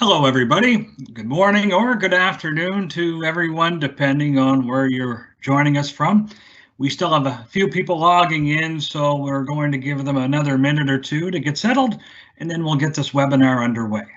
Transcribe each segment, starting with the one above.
Hello, everybody. Good morning or good afternoon to everyone, depending on where you're joining us from. We still have a few people logging in, so we're going to give them another minute or two to get settled, and then we'll get this webinar underway.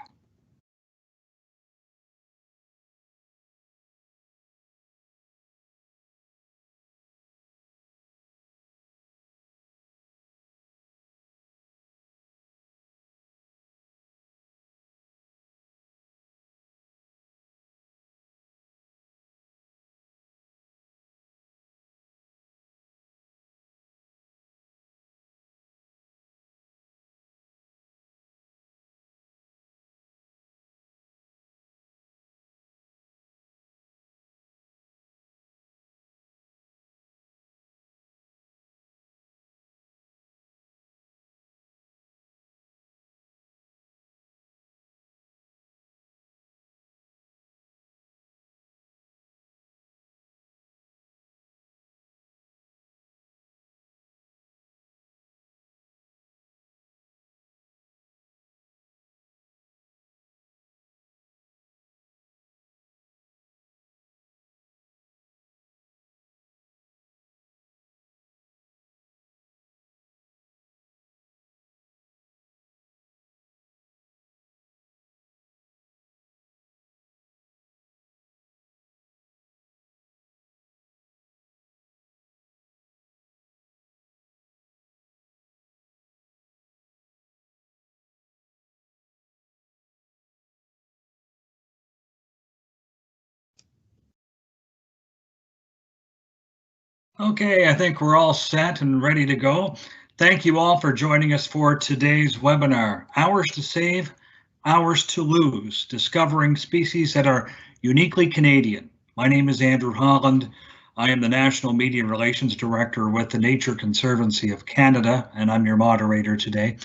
Okay, I think we're all set and ready to go. Thank you all for joining us for today's webinar, Hours to Save, Hours to Lose, Discovering Species that are Uniquely Canadian. My name is Andrew Holland. I am the National Media Relations Director with the Nature Conservancy of Canada, and I'm your moderator today.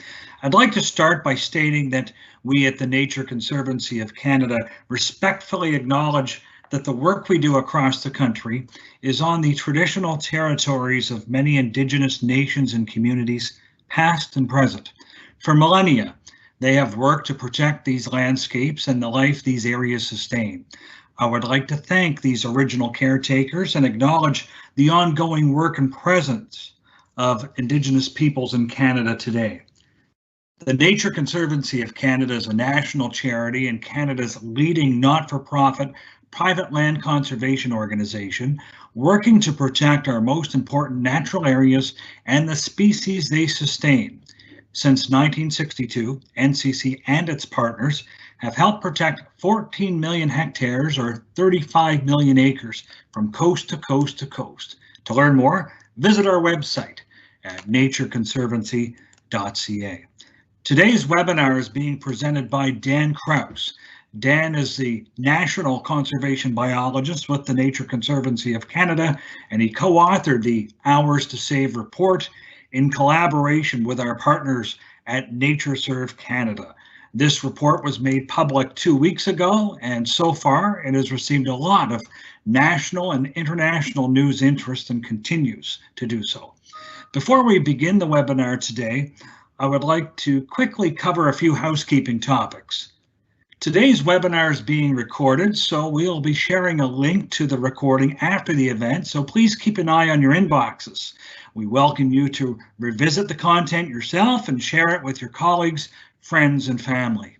I'd like to start by stating that we at the Nature Conservancy of Canada respectfully acknowledge that the work we do across the country is on the traditional territories of many Indigenous nations and communities, past and present. For millennia, they have worked to protect these landscapes and the life these areas sustain. I would like to thank these original caretakers and acknowledge the ongoing work and presence of Indigenous peoples in Canada today. The Nature Conservancy of Canada is a national charity and Canada's leading not-for-profit private land conservation organization, working to protect our most important natural areas and the species they sustain. Since 1962, NCC and its partners have helped protect 14 million hectares or 35 million acres from coast to coast to coast. To learn more, visit our website at natureconservancy.ca. Today's webinar is being presented by Dan Krause. Dan is the National Conservation Biologist with the Nature Conservancy of Canada, and he co-authored the Hours to Save report in collaboration with our partners at NatureServe Canada. This report was made public 2 weeks ago, and so far it has received a lot of national and international news interest and continues to do so. Before we begin the webinar today, I would like to quickly cover a few housekeeping topics. Today's webinar is being recorded, so we'll be sharing a link to the recording after the event, so please keep an eye on your inboxes. We welcome you to revisit the content yourself and share it with your colleagues, friends, and family.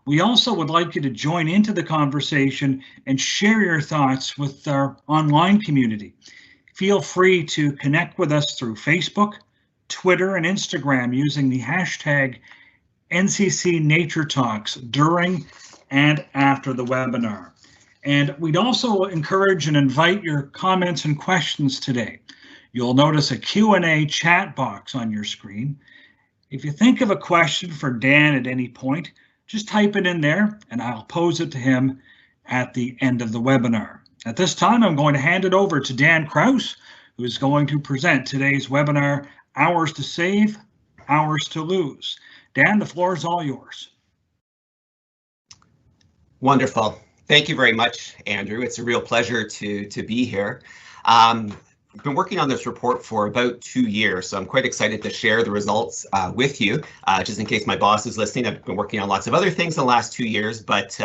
We also would like you to join into the conversation and share your thoughts with our online community. Feel free to connect with us through Facebook, Twitter, and Instagram using the hashtag NCC NatureTalks during and after the webinar. And we'd also encourage and invite your comments and questions today. You'll notice a Q&A chat box on your screen. If you think of a question for Dan at any point, just type it in there and I'll pose it to him at the end of the webinar. At this time, I'm going to hand it over to Dan Krause, who is going to present today's webinar, Hours to Save, Hours to Lose. Dan, the floor is all yours. Wonderful. Thank you very much, Andrew. It's a real pleasure to be here. been working on this report for about 2 years, so I'm quite excited to share the results with you. Just in case my boss is listening, I've been working on lots of other things in the last 2 years, but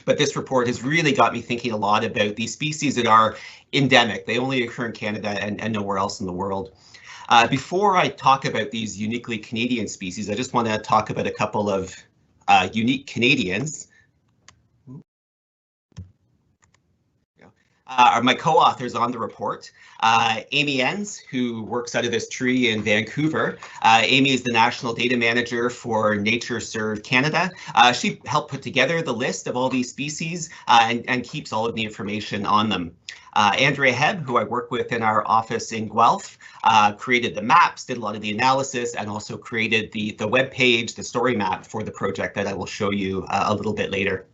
this report has really got me thinking a lot about these species that are endemic. They only occur in Canada and nowhere else in the world. Before I talk about these uniquely Canadian species, I just want to talk about a couple of unique Canadians. Are my co-authors on the report. Amy Enns, who works out of this tree in Vancouver. Amy is the National Data Manager for NatureServe Canada. She helped put together the list of all these species and keeps all of the information on them. Andrea Hebb, who I work with in our office in Guelph, created the maps, did a lot of the analysis, and also created the web page, the story map for the project that I will show you a little bit later.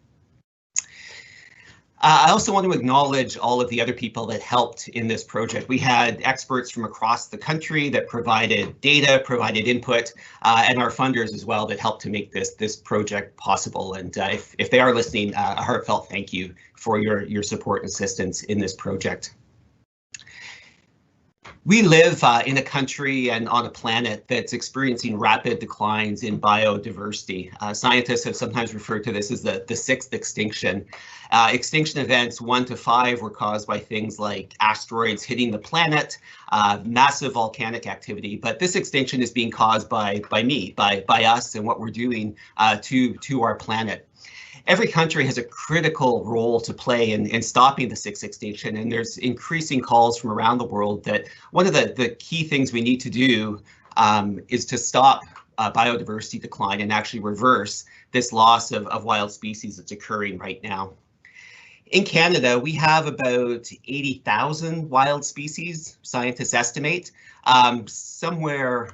I also want to acknowledge all of the other people that helped in this project. We had experts from across the country that provided data, provided input, and our funders as well that helped to make this project possible. And if they are listening, a heartfelt thank you for your support and assistance in this project. We live in a country and on a planet that's experiencing rapid declines in biodiversity. Scientists have sometimes referred to this as the sixth extinction. Extinction events 1 to 5 were caused by things like asteroids hitting the planet, massive volcanic activity, but this extinction is being caused by us and what we're doing to our planet. Every country has a critical role to play in stopping the sixth extinction, and there's increasing calls from around the world that one of the key things we need to do is to stop biodiversity decline and actually reverse this loss of wild species that's occurring right now. In Canada, we have about 80,000 wild species, scientists estimate. Somewhere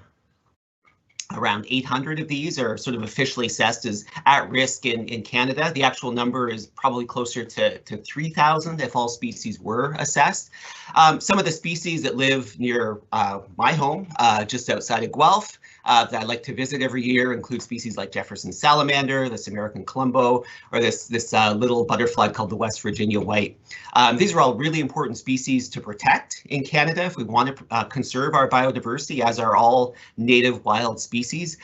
around 800 of these are sort of officially assessed as at risk in Canada. The actual number is probably closer to 3,000 if all species were assessed. Some of the species that live near my home, just outside of Guelph, that I like to visit every year include species like Jefferson salamander, this American columbo, or this little butterfly called the West Virginia white. These are all really important species to protect in Canada if we want to conserve our biodiversity, as are all native wild species.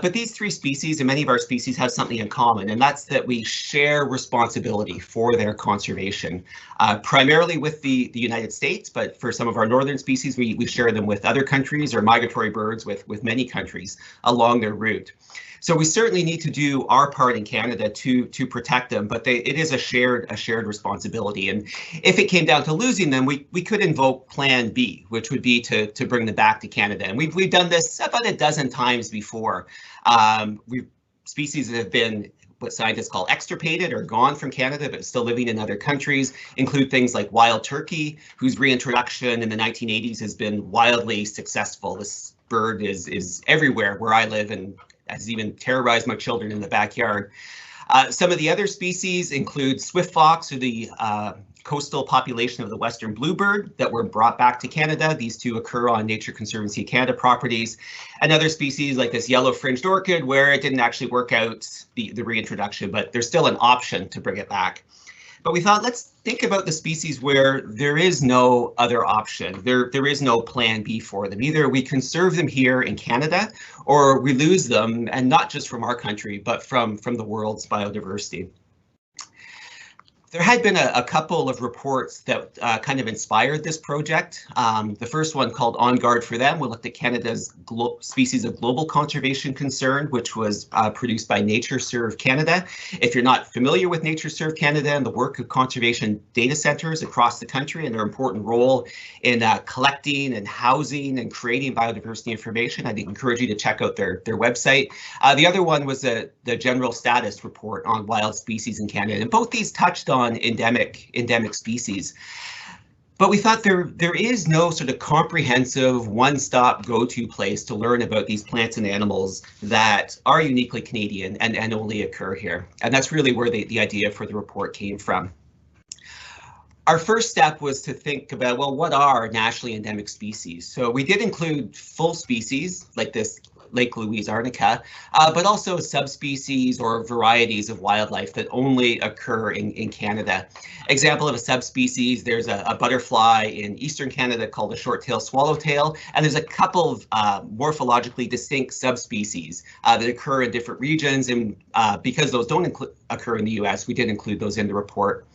But these three species and many of our species have something in common, and that's that we share responsibility for their conservation, primarily with the United States, but for some of our northern species, we share them with other countries, or migratory birds with many countries along their route. So we certainly need to do our part in Canada to protect them, but it is a shared responsibility. And if it came down to losing them, we could invoke Plan B, which would be to bring them back to Canada. And we've done this about a dozen times before. Species that have been what scientists call extirpated or gone from Canada, but still living in other countries, include things like wild turkey, whose reintroduction in the 1980s has been wildly successful. This bird is everywhere where I live and has even terrorized my children in the backyard. Some of the other species include swift fox, or the coastal population of the western bluebird that were brought back to Canada. These two occur on Nature Conservancy Canada properties. And other species like this yellow fringed orchid, where it didn't actually work out the reintroduction, but there's still an option to bring it back. But we thought, let's think about the species where there is no other option. There is no plan B for them. Either we conserve them here in Canada, or we lose them, and not just from our country, but from the world's biodiversity. There had been a couple of reports that kind of inspired this project. The first one, called On Guard for Them, we looked at Canada's species of global conservation concern, which was produced by NatureServe Canada. If you're not familiar with NatureServe Canada and the work of conservation data centers across the country and their important role in collecting and housing and creating biodiversity information, I'd encourage you to check out their website. The other one was the general status report on wild species in Canada, and both these touched on endemic species. But we thought there is no sort of comprehensive one-stop go-to place to learn about these plants and animals that are uniquely Canadian and only occur here. And that's really where the idea for the report came from. Our first step was to think about, well, what are nationally endemic species? So we did include full species, like this Lake Louise Arnica, but also subspecies or varieties of wildlife that only occur in Canada. Example of a subspecies, there's a butterfly in eastern Canada called a short-tailed swallowtail, and there's a couple of morphologically distinct subspecies that occur in different regions, and because those don't occur in the US, we did include those in the report.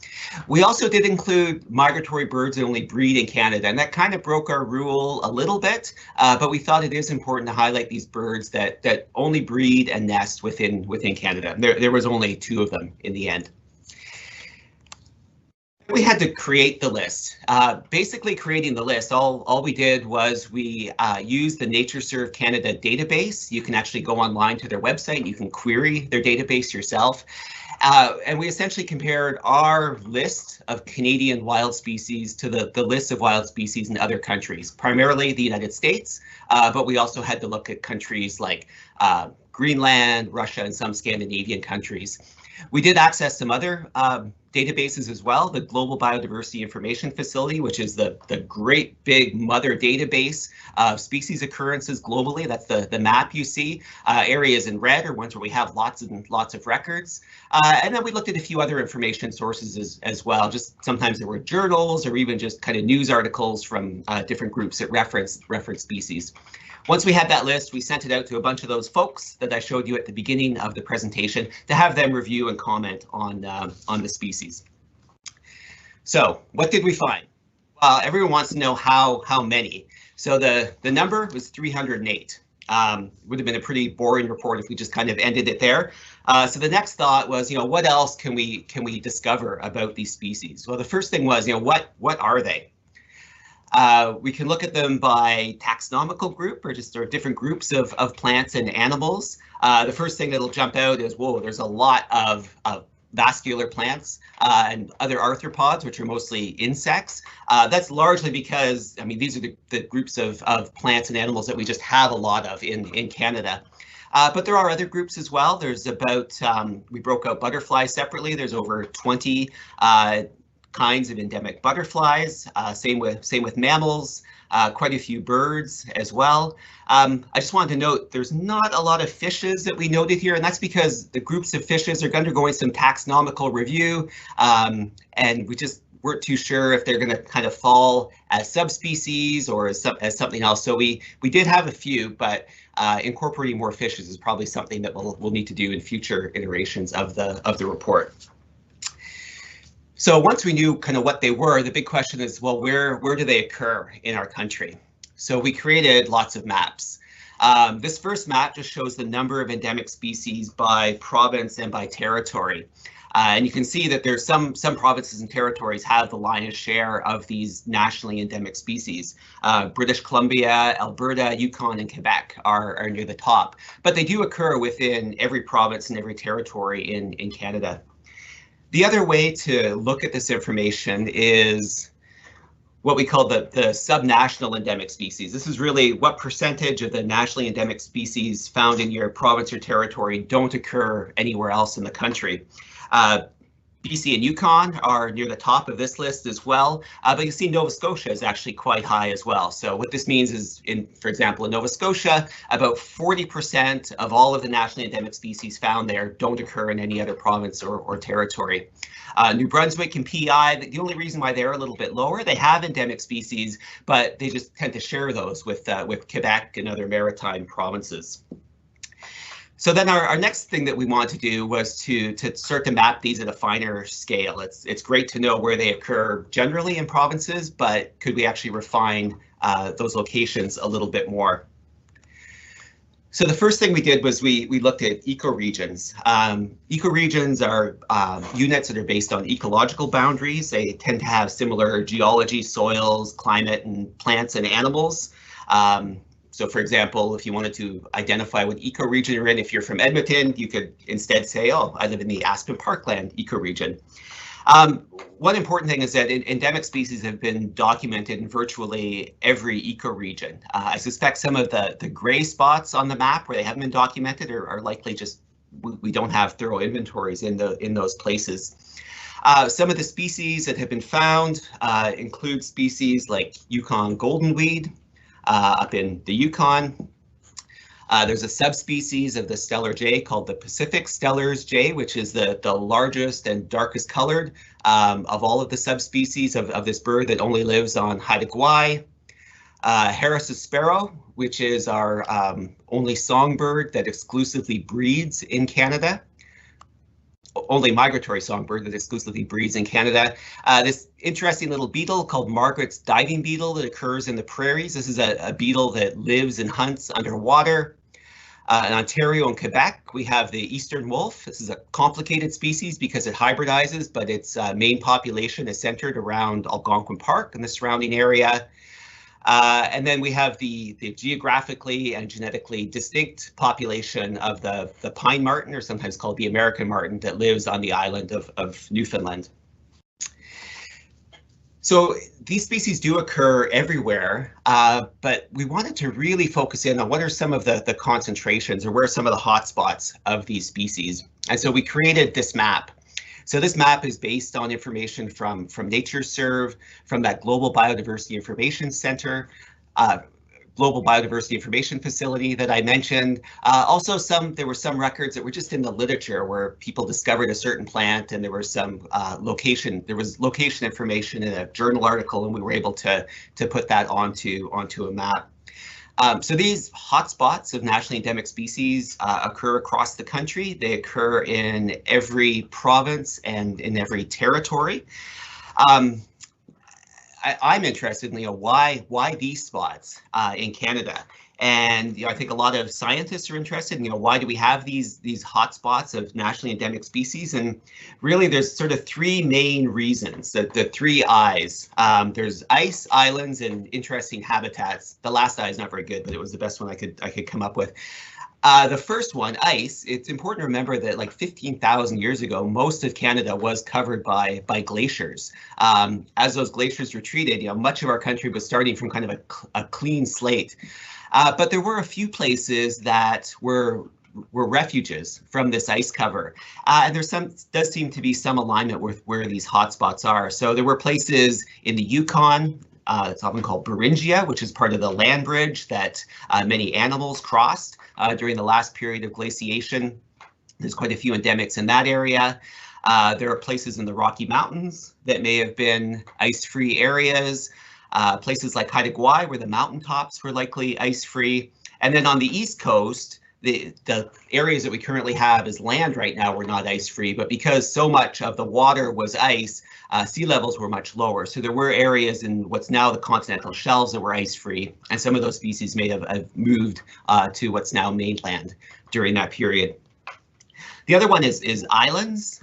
We also did include migratory birds that only breed in Canada, and that kind of broke our rule a little bit, but we thought it is important to highlight these birds that only breed and nest within Canada. There was only 2 of them in the end. We had to create the list. Basically creating the list, all we did was we used the NatureServe Canada database. You can actually go online to their website and you can query their database yourself. And we essentially compared our list of Canadian wild species to the list of wild species in other countries, primarily the United States, but we also had to look at countries like Greenland, Russia, and some Scandinavian countries. We did access some other databases as well, the Global Biodiversity Information Facility, which is the great big mother database of species occurrences globally. That's the map you see. Areas in red are ones where we have lots of records. And then we looked at a few other information sources as well. Just sometimes there were journals or even just kind of news articles from different groups that reference species. Once we had that list, we sent it out to a bunch of those folks that I showed you at the beginning of the presentation to have them review and comment on the species. So what did we find? Well, everyone wants to know how many. So the number was 308. Would have been a pretty boring report if we just kind of ended it there. So the next thought was, what else can we discover about these species? Well, the first thing was, what are they? We can look at them by taxonomical group or different groups of plants and animals. The first thing that'll jump out is, whoa, there's a lot of vascular plants and other arthropods, which are mostly insects. That's largely because, these are the groups of plants and animals that we just have a lot of in Canada. But there are other groups as well. There's about, we broke out butterflies separately. There's over 20 kinds of endemic butterflies, same with mammals, quite a few birds as well. I just wanted to note there's not a lot of fishes that we noted here, and that's because the groups of fishes are undergoing some taxonomical review, and we just weren't too sure if they're going to kind of fall as subspecies or as something else. So we did have a few, but incorporating more fishes is probably something that we'll need to do in future iterations of the report. So once we knew kind of what they were, the big question is, well, where do they occur in our country? So we created lots of maps. This first map just shows the number of endemic species by province and by territory. And you can see that there's some provinces and territories have the lion's share of these nationally endemic species. British Columbia, Alberta, Yukon, and Quebec are near the top, but they do occur within every province and every territory in Canada. The other way to look at this information is what we call the subnational endemic species. This is really what percentage of the nationally endemic species found in your province or territory don't occur anywhere else in the country. BC and Yukon are near the top of this list as well, but you see Nova Scotia is actually quite high as well. So what this means is, for example, in Nova Scotia, about 40% of all of the nationally endemic species found there don't occur in any other province or territory. New Brunswick and PI, the only reason why they're a little bit lower, they have endemic species, but they just tend to share those with Quebec and other maritime provinces. So then our next thing that we wanted to do was to start to map these at a finer scale. It's great to know where they occur generally in provinces, but could we actually refine those locations a little bit more? So the first thing we did was we looked at ecoregions. Ecoregions are units that are based on ecological boundaries. They tend to have similar geology, soils, climate, and plants and animals. So for example, if you wanted to identify what ecoregion you're in, if you're from Edmonton, you could instead say, oh, I live in the Aspen Parkland ecoregion. One important thing is that endemic species have been documented in virtually every ecoregion. I suspect some of the gray spots on the map where they haven't been documented are likely just we don't have thorough inventories in those places. Some of the species that have been found include species like Yukon goldenweed, up in the Yukon. There's a subspecies of the stellar jay called the Pacific stellar's jay, which is the largest and darkest colored of all of the subspecies of this bird that only lives on Haida Gwaii. Harris's sparrow, which is our only songbird that exclusively breeds in Canada. Only migratory songbird that exclusively breeds in Canada. This interesting little beetle called Margaret's diving beetle that occurs in the prairies. This is a beetle that lives and hunts underwater. In Ontario and Quebec, we have the eastern wolf. This is a complicated species because it hybridizes, but its main population is centered around Algonquin Park and the surrounding area. And then we have the geographically and genetically distinct population of the pine marten, or sometimes called the American marten, that lives on the island of Newfoundland. So these species do occur everywhere, but we wanted to really focus in on what are some of the concentrations, or where are some of the hotspots of these species. And so we created this map. So this map is based on information from NatureServe, from that Global Biodiversity Information Center, Global Biodiversity Information Facility that I mentioned. Also, there were some records that were just in the literature where people discovered a certain plant, and there was some location information in a journal article, and we were able to put that onto a map. So these hotspots of nationally endemic species occur across the country. They occur in every province and in every territory. I'm interested in why these spots in Canada, and I think a lot of scientists are interested in why do we have these hotspots of nationally endemic species, and really there's sort of three main reasons. The three I's. There's ice, islands, and interesting habitats. The last I is not very good, but it was the best one I could come up with. The first one, ice, it's important to remember that like 15,000 years ago, most of Canada was covered by glaciers. As those glaciers retreated, much of our country was starting from kind of a clean slate. But there were a few places that were refuges from this ice cover. And does seem to be some alignment with where these hotspots are. So there were places in the Yukon. It's often called Beringia, which is part of the land bridge that many animals crossed during the last period of glaciation. There's quite a few endemics in that area. There are places in the Rocky Mountains that may have been ice-free areas. Places like Haida Gwaii, where the mountaintops were likely ice-free. And then on the East Coast, the areas that we currently have as land right now were not ice-free, but because so much of the water was ice, sea levels were much lower. So there were areas in what's now the continental shelves that were ice-free, and some of those species may have moved to what's now mainland during that period. The other one is islands.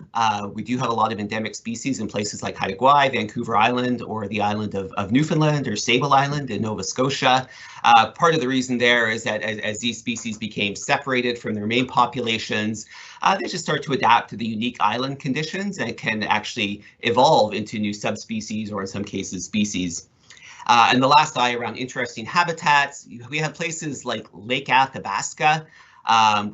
We do have a lot of endemic species in places like Haida Gwaii, Vancouver Island, or the island of Newfoundland, or Sable Island in Nova Scotia. Part of the reason there is that as these species became separated from their main populations, they just start to adapt to the unique island conditions and can actually evolve into new subspecies, or in some cases species. And the last I around interesting habitats, we have places like Lake Athabasca.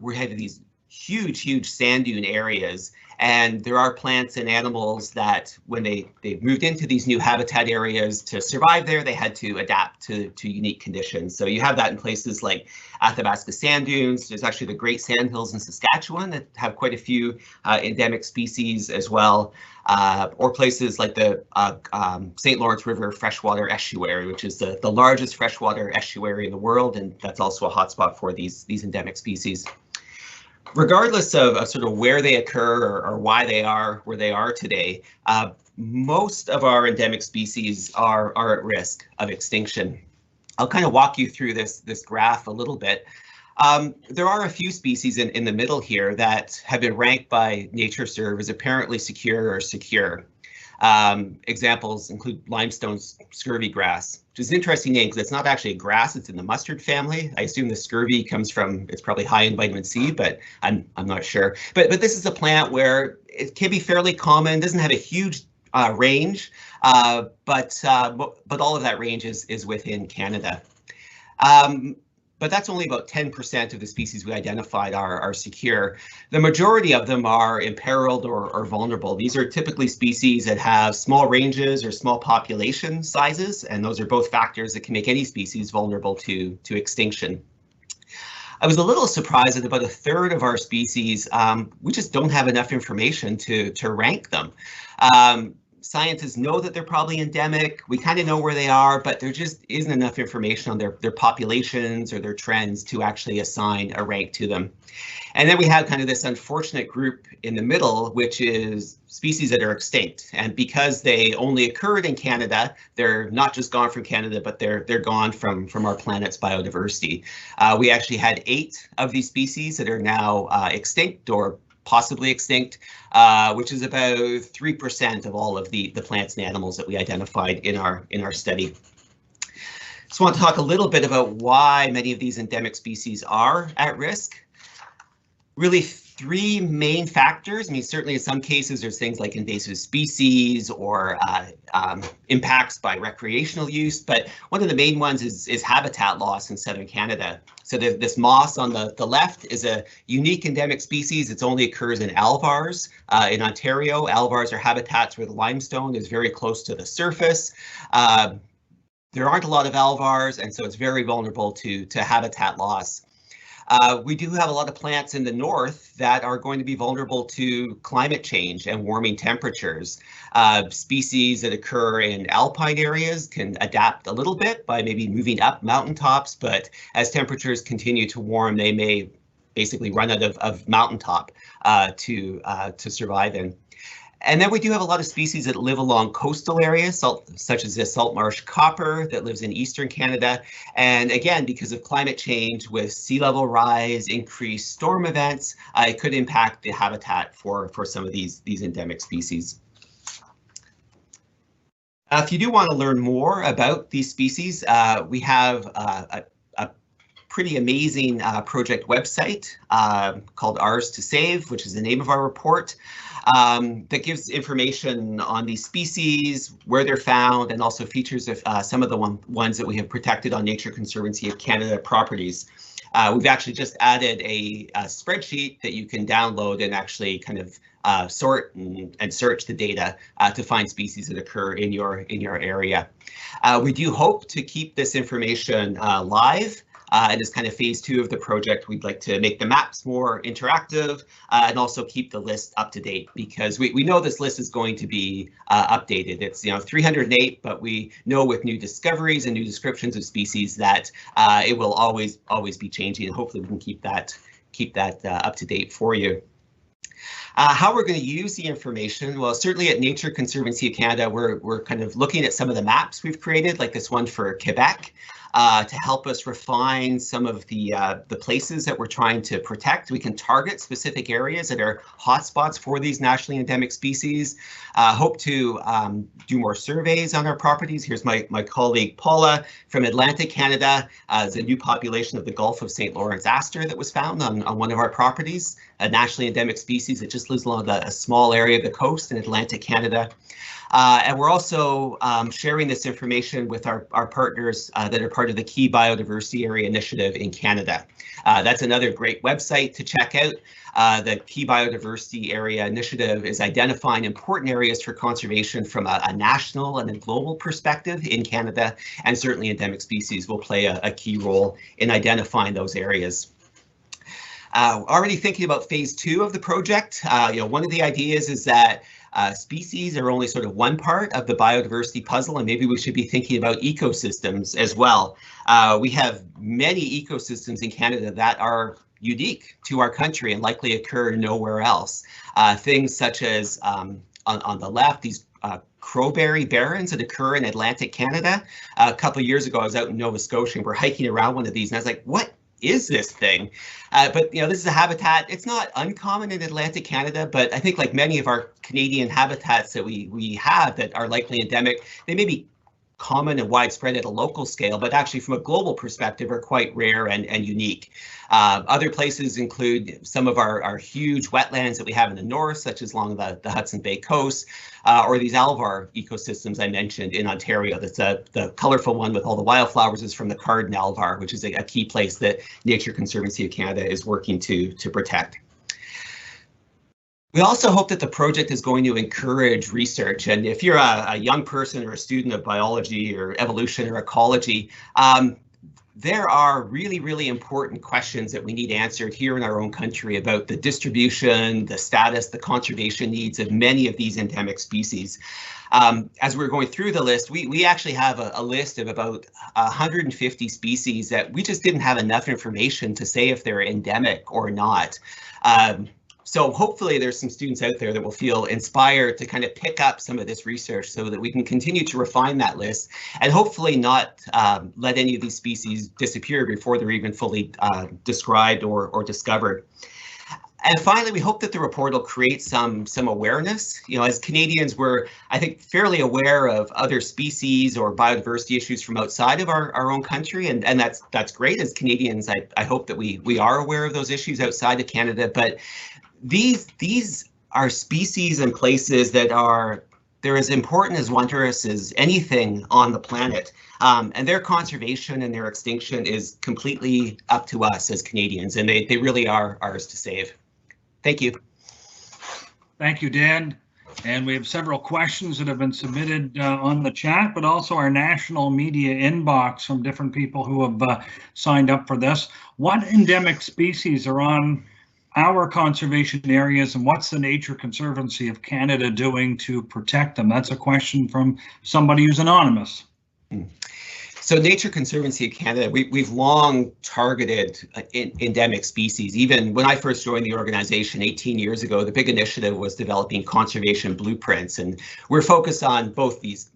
We have these huge sand dune areas, and there are plants and animals that when they moved into these new habitat areas to survive there, they had to adapt to unique conditions. So you have that in places like Athabasca sand dunes. There's actually the Great Sandhills in Saskatchewan that have quite a few endemic species as well, or places like the St. Lawrence River freshwater estuary, which is the largest freshwater estuary in the world, and that's also a hotspot for these endemic species. Regardless of sort of where they occur or why they are where they are today, most of our endemic species are at risk of extinction. I'll kind of walk you through this graph a little bit. There are a few species in the middle here that have been ranked by NatureServe as apparently secure or secure. Examples include limestone scurvy grass, which is an interesting name because it's not actually a grass, it's in the mustard family. I assume the scurvy comes from, it's probably high in vitamin C, but I'm not sure. But this is a plant where it can be fairly common, doesn't have a huge range, but all of that range is within Canada. But that's only about 10% of the species we identified are secure. The majority of them are imperiled or vulnerable. These are typically species that have small ranges or small population sizes, and those are both factors that can make any species vulnerable to extinction. I was a little surprised that about a third of our species, we just don't have enough information to rank them. Scientists know that they're probably endemic. We kind of know where they are, but there just isn't enough information on their populations or their trends to actually assign a rank to them. And then we have kind of this unfortunate group in the middle, which is species that are extinct. And because they only occurred in Canada, they're not just gone from Canada, but they're gone from our planet's biodiversity. We actually had 8 of these species that are now extinct or possibly extinct, which is about 3% of all of the plants and animals that we identified in our study. Just want to talk a little bit about why many of these endemic species are at risk. Really 3 main factors. I mean, certainly in some cases there's things like invasive species or impacts by recreational use, but one of the main ones is habitat loss in southern Canada. So this moss on the left is a unique endemic species. It only occurs in alvars in Ontario. Alvars are habitats where the limestone is very close to the surface. There aren't a lot of alvars, and so it's very vulnerable to habitat loss. We do have a lot of plants in the north that are going to be vulnerable to climate change and warming temperatures. Species that occur in alpine areas can adapt a little bit by maybe moving up mountaintops, but as temperatures continue to warm, they may basically run out of mountaintop to survive in. And then we do have a lot of species that live along coastal areas, such as the salt marsh copper that lives in eastern Canada. And again, because of climate change with sea level rise, increased storm events, it could impact the habitat for some of these endemic species. If you do want to learn more about these species, we have a pretty amazing project website called Ours to Save, which is the name of our report. That gives information on these species, where they're found, and also features of some of the ones that we have protected on Nature Conservancy of Canada properties. We've actually just added a spreadsheet that you can download and actually kind of sort and search the data to find species that occur in your area. We do hope to keep this information live. And as kind of phase 2 of the project, we'd like to make the maps more interactive and also keep the list up to date, because we know this list is going to be updated. It's 308, but we know with new discoveries and new descriptions of species that it will always be changing, and hopefully we can keep that up to date for you. How we're going to use the information, well, certainly at Nature Conservancy of Canada, we're kind of looking at some of the maps we've created, like this one for Quebec, to help us refine some of the places that we're trying to protect. We can target specific areas that are hotspots for these nationally endemic species. Hope to do more surveys on our properties. Here's my colleague Paula from Atlantic Canada. There's a new population of the Gulf of St. Lawrence aster that was found on one of our properties, a nationally endemic species that just lives along a small area of the coast in Atlantic Canada. And we're also sharing this information with our partners that are part of the Key Biodiversity Area Initiative in Canada. That's another great website to check out. The Key Biodiversity Area Initiative is identifying important areas for conservation from a national and a global perspective in Canada, and certainly endemic species will play a key role in identifying those areas. Already thinking about phase 2 of the project, one of the ideas is that species are only sort of one part of the biodiversity puzzle, and maybe we should be thinking about ecosystems as well. We have many ecosystems in Canada that are unique to our country and likely occur nowhere else. Things such as on the left, these crowberry barrens that occur in Atlantic Canada. A couple of years ago, I was out in Nova Scotia and we're hiking around one of these, and I was like, what is this thing? But this is a habitat. It's not uncommon in Atlantic Canada, but I think like many of our Canadian habitats that we have that are likely endemic, they may be common and widespread at a local scale, but actually from a global perspective are quite rare and unique. Other places include some of our huge wetlands that we have in the north, such as along the Hudson Bay coast, or these alvar ecosystems I mentioned in Ontario. That's the colorful one with all the wildflowers is from the Carden alvar, which is a key place that Nature Conservancy of Canada is working to protect. We also hope that the project is going to encourage research, and if you're a young person or a student of biology or evolution or ecology, there are really, really important questions that we need answered here in our own country about the distribution, the status, the conservation needs of many of these endemic species. As we're going through the list, we actually have a list of about 150 species that we just didn't have enough information to say if they're endemic or not. So hopefully there's some students out there that will feel inspired to kind of pick up some of this research so that we can continue to refine that list and hopefully not let any of these species disappear before they're even fully described or discovered. And finally, we hope that the report will create some awareness. You know, as Canadians, we're, I think, fairly aware of other species or biodiversity issues from outside of our own country, and that's great. As Canadians, I hope that we are aware of those issues outside of Canada, but these are species and places that they're as important, as wondrous as anything on the planet. And their conservation and their extinction is completely up to us as Canadians, and they really are ours to save. Thank you. Thank you, Dan. And we have several questions that have been submitted on the chat, but also our national media inbox from different people who have signed up for this. What endemic species are on our conservation areas, and what's the Nature Conservancy of Canada doing to protect them? That's a question from somebody who's anonymous. So Nature Conservancy of Canada, we've long targeted endemic species. Even when I first joined the organization 18 years ago, the big initiative was developing conservation blueprints, and we're focused on both these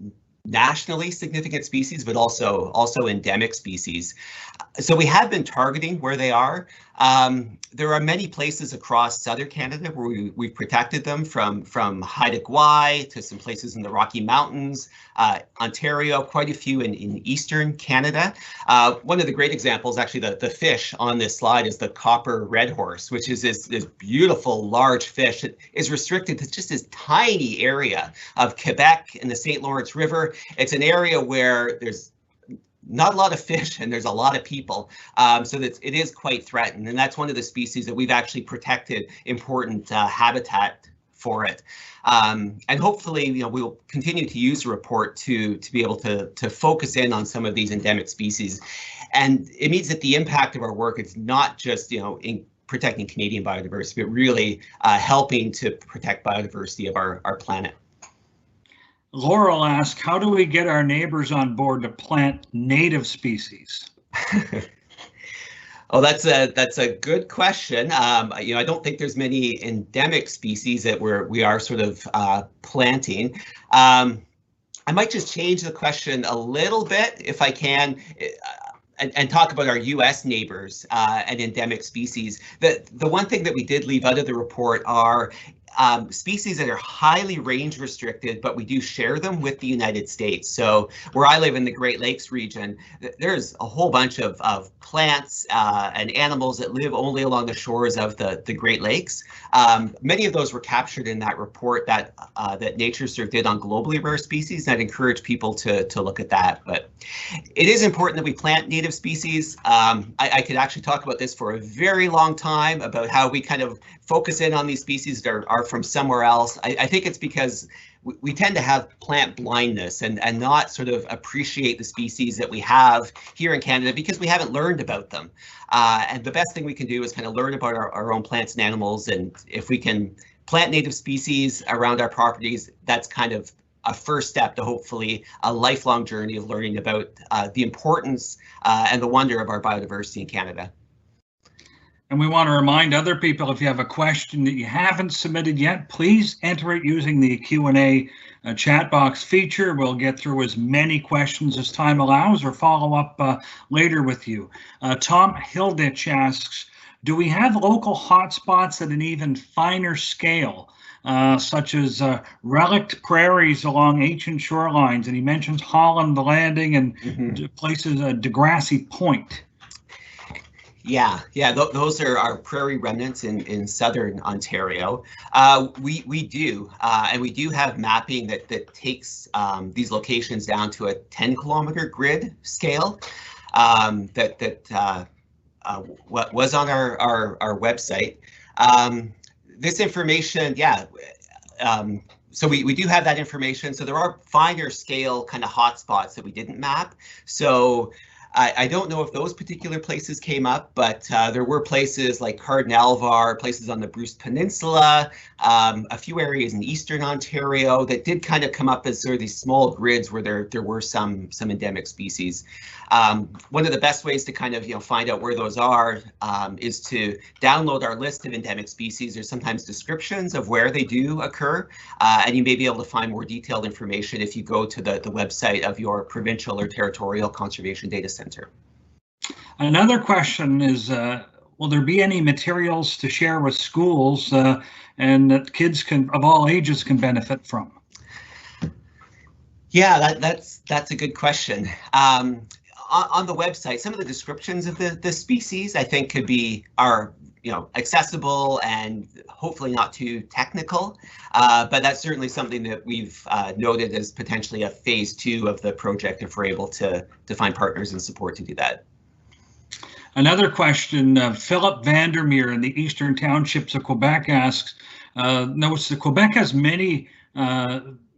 nationally significant species, but also endemic species. So we have been targeting where they are. There are many places across southern Canada where we've protected them, from Haida Gwaii to some places in the Rocky Mountains, Ontario, quite a few in eastern Canada. One of the great examples, actually, the fish on this slide is the copper red horse, which is this beautiful large fish that is restricted to just this tiny area of Quebec and the St. Lawrence River. It's an area where there's not a lot of fish and there's a lot of people, so that it is quite threatened, and that's one of the species that we've actually protected important habitat for it. And hopefully, you know, we'll continue to use the report to be able to focus in on some of these endemic species. And it means that the impact of our work is not just, you know, in protecting Canadian biodiversity, but really helping to protect biodiversity of our planet. Laurel asked, how do we get our neighbors on board to plant native species? Oh, that's a good question. You know, I don't think there's many endemic species that we are sort of planting. I might just change the question a little bit if I can. And talk about our U.S. neighbors and endemic species. The one thing that we did leave out of the report are species that are highly range restricted, but we do share them with the United States. So where I live in the Great Lakes region, there's a whole bunch of plants and animals that live only along the shores of the Great Lakes. Many of those were captured in that report that NatureServe did on globally rare species, and I'd encourage people to look at that. But it is important that we plant native species. I could actually talk about this for a very long time, about how we kind of focus in on these species that are from somewhere else. I think it's because we tend to have plant blindness and not sort of appreciate the species that we have here in Canada because we haven't learned about them. And the best thing we can do is kind of learn about our own plants and animals. And if we can plant native species around our properties, that's kind of a first step to hopefully a lifelong journey of learning about the importance and the wonder of our biodiversity in Canada. And we want to remind other people, if you have a question that you haven't submitted yet, please enter it using the Q&A chat box feature. We'll get through as many questions as time allows or follow up later with you. Tom Hilditch asks, do we have local hotspots at an even finer scale, such as relict prairies along ancient shorelines? And he mentions Holland, the Landing, and places, Degrassi Point. Yeah, those are our prairie remnants in southern Ontario. We do, and we do have mapping that takes these locations down to a 10-kilometer grid scale that was on our website. This information, so we do have that information. So there are finer scale kind of hotspots that we didn't map. So I don't know if those particular places came up, but there were places like Cardinalvar, places on the Bruce Peninsula, a few areas in eastern Ontario that did kind of come up as sort of these small grids where there were some endemic species. One of the best ways to kind of find out where those are is to download our list of endemic species. There's sometimes descriptions of where they do occur, and you may be able to find more detailed information if you go to the website of your provincial or territorial conservation data center. Another question is, will there be any materials to share with schools and that kids of all ages can benefit from? Yeah, that's a good question. On the website, some of the descriptions of the species I think are accessible and hopefully not too technical, but that's certainly something that we've noted as potentially a phase 2 of the project if we're able to find partners and support to do that. Another question, Philip Vandermeer in the Eastern Townships of Quebec asks, notes that Quebec has many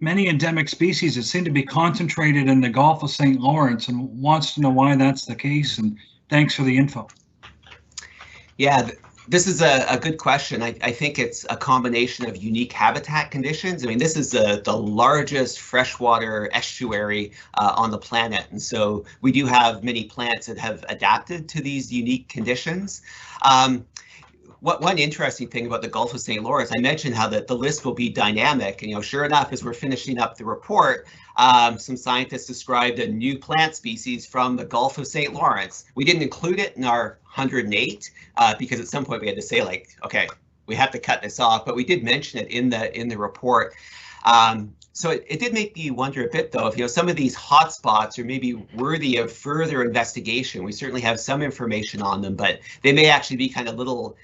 endemic species that seem to be concentrated in the Gulf of St. Lawrence, and wants to know why that's the case, and thanks for the info. Yeah, this is a good question. I think it's a combination of unique habitat conditions. I mean, this is the largest freshwater estuary on the planet, and so we do have many plants that have adapted to these unique conditions. One interesting thing about the Gulf of St. Lawrence, I mentioned how the list will be dynamic, and sure enough, as we're finishing up the report, some scientists described a new plant species from the Gulf of St. Lawrence. We didn't include it in our 108 because at some point we had to say, like, okay, we have to cut this off, but we did mention it in the report. So it did make me wonder a bit, though, if some of these hotspots are maybe worthy of further investigation. We certainly have some information on them, but they may actually be kind of little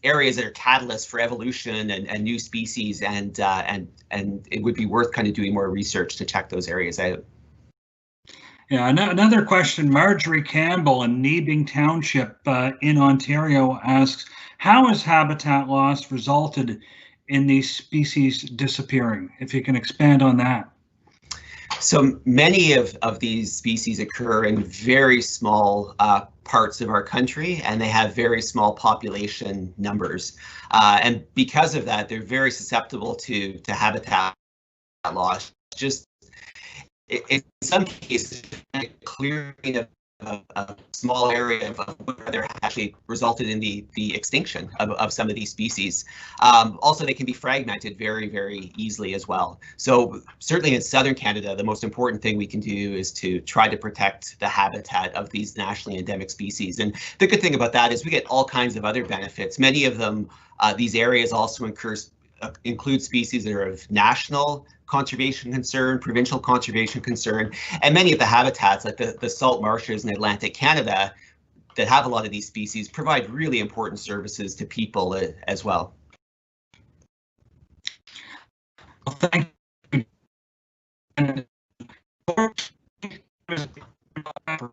areas that are catalysts for evolution and new species, and it would be worth kind of doing more research to check those areas out. Yeah, another question, Marjorie Campbell in Neebing Township in Ontario asks, how has habitat loss resulted in these species disappearing? If you can expand on that. So many of these species occur in very small parts of our country, and they have very small population numbers. And because of that, they're very susceptible to habitat loss. Just in some cases, clearing a small area of where actually resulted in the extinction of some of these species. Also, they can be fragmented very, very easily as well. So certainly in southern Canada, the most important thing we can do is to try to protect the habitat of these nationally endemic species. And the good thing about that is we get all kinds of other benefits. Many of them, these areas also include species that are of national conservation concern, provincial conservation concern, and many of the habitats like the salt marshes in Atlantic Canada that have a lot of these species provide really important services to people as well. Well, thank you for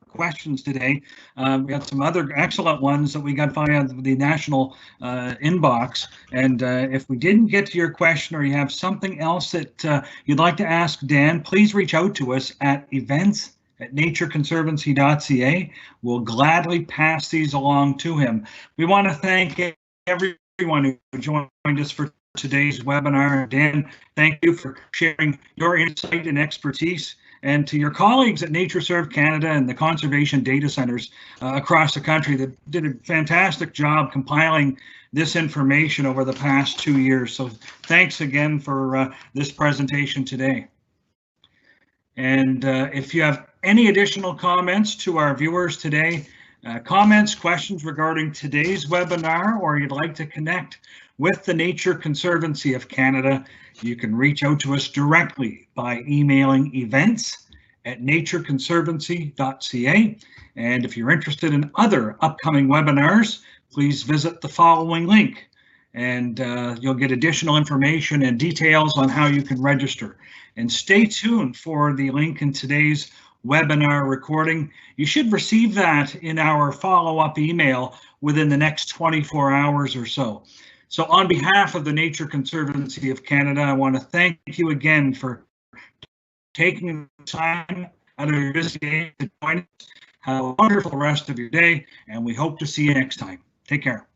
questions today. We got some other excellent ones that we got via the national inbox, and if we didn't get to your question or you have something else that you'd like to ask Dan, please reach out to us at events@natureconservancy.ca. We'll gladly pass these along to him. We want to thank everyone who joined us for today's webinar. Dan, thank you for sharing your insight and expertise. And to your colleagues at NatureServe Canada and the conservation data centers across the country that did a fantastic job compiling this information over the past 2 years. So thanks again for this presentation today. And if you have any additional comments to our viewers today, comments, questions regarding today's webinar, or you'd like to connect with the Nature Conservancy of Canada, you can reach out to us directly by emailing events@natureconservancy.ca. And if you're interested in other upcoming webinars, please visit the following link, and you'll get additional information and details on how you can register. And stay tuned for the link in today's webinar recording. You should receive that in our follow-up email within the next 24 hours or so. So on behalf of the Nature Conservancy of Canada, I want to thank you again for taking the time out of your busy day to join us. Have a wonderful rest of your day, and we hope to see you next time. Take care.